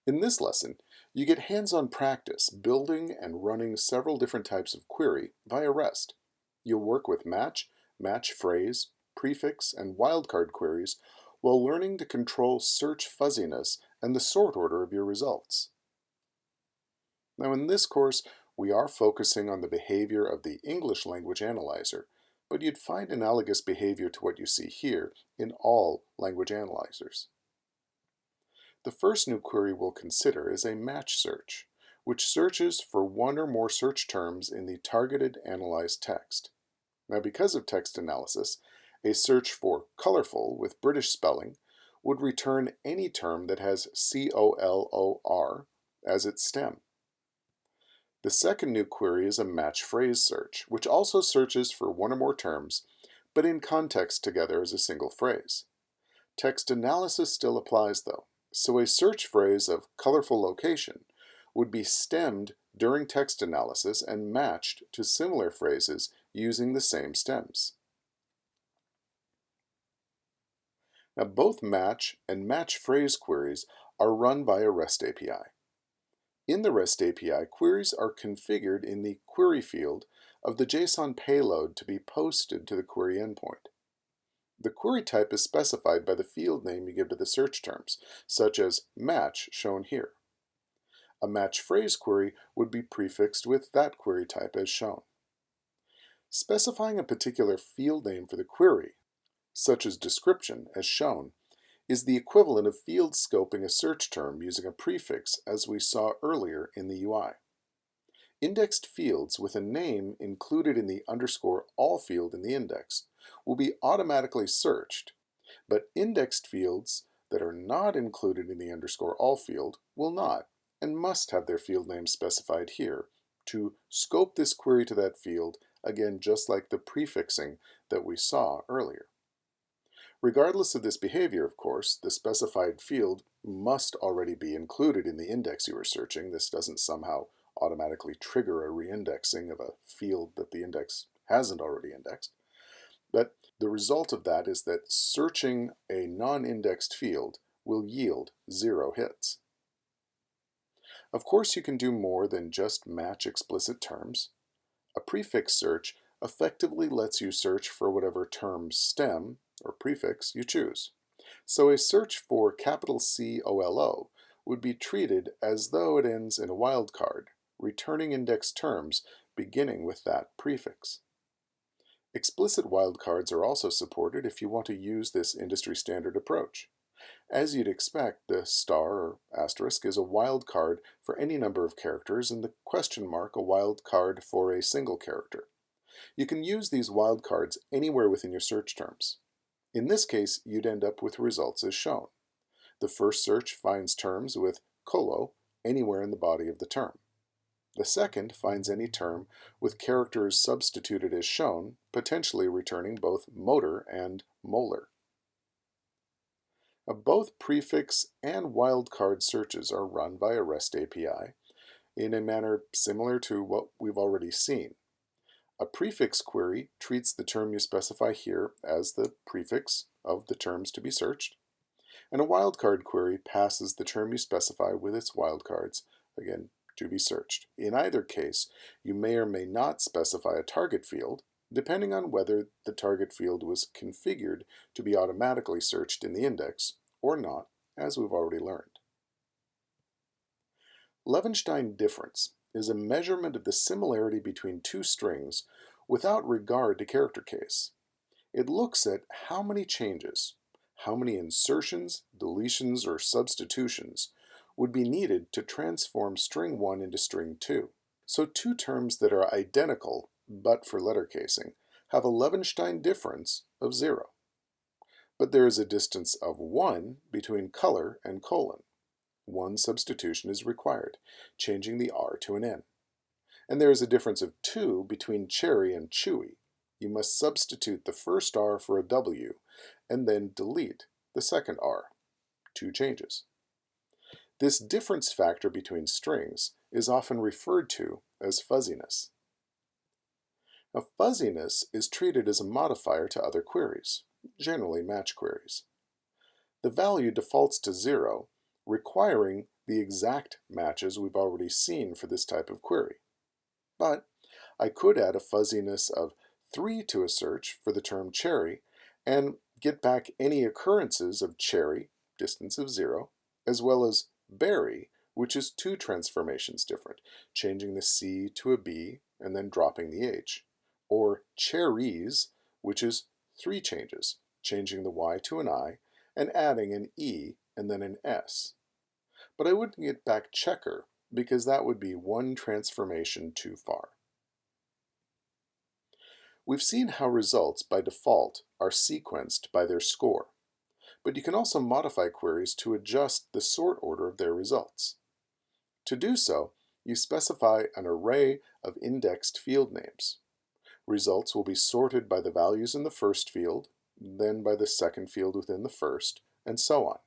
In this lesson, you get hands-on practice building and running several different types of query via REST. You'll work with match, match phrase, prefix, and wildcard queries while learning to control search fuzziness and the sort order of your results. Now in this course, we are focusing on the behavior of the English language analyzer, but you'd find analogous behavior to what you see here in all language analyzers. The first new query we'll consider is a match search, which searches for one or more search terms in the targeted analyzed text. Now, because of text analysis, a search for colorful with British spelling would return any term that has COLOR as its stem. The second new query is a match phrase search, which also searches for one or more terms, but in context together as a single phrase. Text analysis still applies though, so a search phrase of colorful location would be stemmed during text analysis and matched to similar phrases using the same stems. Now both match and match phrase queries are run via REST API. In the REST API, queries are configured in the query field of the JSON payload to be posted to the query endpoint. The query type is specified by the field name you give to the search terms, such as match shown here. A match phrase query would be prefixed with that query type as shown. Specifying a particular field name for the query, such as description as shown, is the equivalent of field scoping a search term using a prefix as we saw earlier in the UI. Indexed fields with a name included in the _all field in the index will be automatically searched, but indexed fields that are not included in the _all field will not and must have their field name specified here to scope this query to that field, again just like the prefixing that we saw earlier. Regardless of this behavior, of course, the specified field must already be included in the index you are searching. This doesn't somehow automatically trigger a reindexing of a field that the index hasn't already indexed. But the result of that is that searching a non-indexed field will yield 0 hits. Of course, you can do more than just match explicit terms. A prefix search effectively lets you search for whatever term stem or prefix you choose. So a search for COLO would be treated as though it ends in a wildcard, returning indexed terms beginning with that prefix. Explicit wildcards are also supported if you want to use this industry standard approach. As you'd expect, the star or asterisk is a wildcard for any number of characters and the question mark a wildcard for a single character. You can use these wildcards anywhere within your search terms. In this case, you'd end up with results as shown. The first search finds terms with colo anywhere in the body of the term. The second finds any term with characters substituted as shown, potentially returning both motor and molar. Now, both prefix and wildcard searches are run via REST API in a manner similar to what we've already seen. A prefix query treats the term you specify here as the prefix of the terms to be searched, and a wildcard query passes the term you specify with its wildcards, again, to be searched. In either case, you may or may not specify a target field, depending on whether the target field was configured to be automatically searched in the index or not, as we've already learned. Levenshtein difference is a measurement of the similarity between two strings without regard to character case. It looks at how many changes, how many insertions, deletions, or substitutions would be needed to transform string 1 into string 2. So two terms that are identical, but for letter casing, have a Levenshtein difference of 0. But there is a distance of 1 between color and colon. One substitution is required, changing the R to an N. And there is a difference of 2 between cherry and chewy. You must substitute the first R for a W, and then delete the second R. 2 changes. This difference factor between strings is often referred to as fuzziness. Now, fuzziness is treated as a modifier to other queries, generally match queries. The value defaults to 0, requiring the exact matches we've already seen for this type of query. But I could add a fuzziness of 3 to a search for the term cherry and get back any occurrences of cherry, distance of 0, as well as berry, which is 2 transformations different, changing the C to a B and then dropping the H, or cherries, which is 3 changes, changing the Y to an I and adding an E and then an S. But I wouldn't get back checker because that would be 1 transformation too far. We've seen how results by default are sequenced by their score, but you can also modify queries to adjust the sort order of their results. To do so, you specify an array of indexed field names. Results will be sorted by the values in the first field, then by the second field within the first, and so on.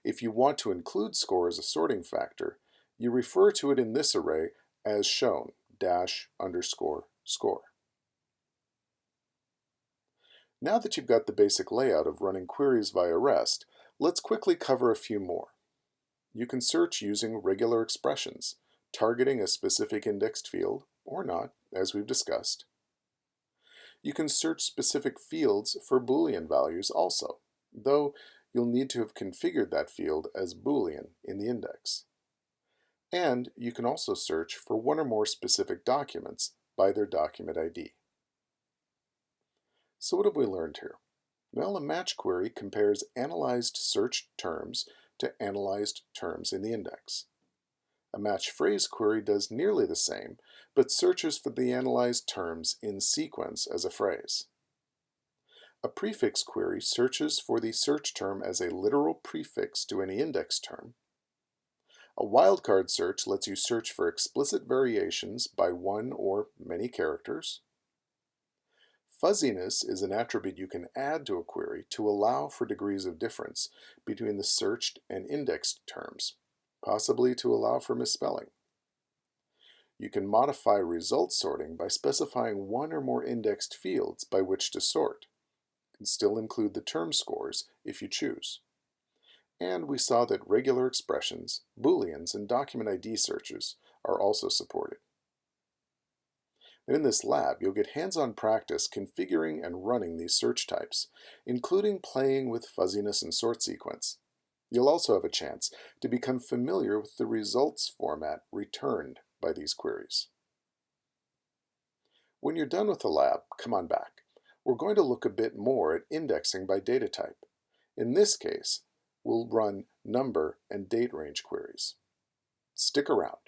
If you want to include score as a sorting factor, you refer to it in this array as shown, --score. Now that you've got the basic layout of running queries via REST, let's quickly cover a few more. You can search using regular expressions, targeting a specific indexed field, or not, as we've discussed. You can search specific fields for Boolean values also, though you'll need to have configured that field as Boolean in the index. And you can also search for one or more specific documents by their document ID. So what have we learned here? Well, a match query compares analyzed search terms to analyzed terms in the index. A match phrase query does nearly the same, but searches for the analyzed terms in sequence as a phrase. A prefix query searches for the search term as a literal prefix to any index term. A wildcard search lets you search for explicit variations by 1 or many characters. Fuzziness is an attribute you can add to a query to allow for degrees of difference between the searched and indexed terms, possibly to allow for misspelling. You can modify result sorting by specifying one or more indexed fields by which to sort. You can still include the term scores if you choose. And we saw that regular expressions, Booleans, and document ID searches are also supported. In this lab, you'll get hands-on practice configuring and running these search types, including playing with fuzziness and sort sequence. You'll also have a chance to become familiar with the results format returned by these queries. When you're done with the lab, come on back. We're going to look a bit more at indexing by data type. In this case, we'll run number and date range queries. Stick around.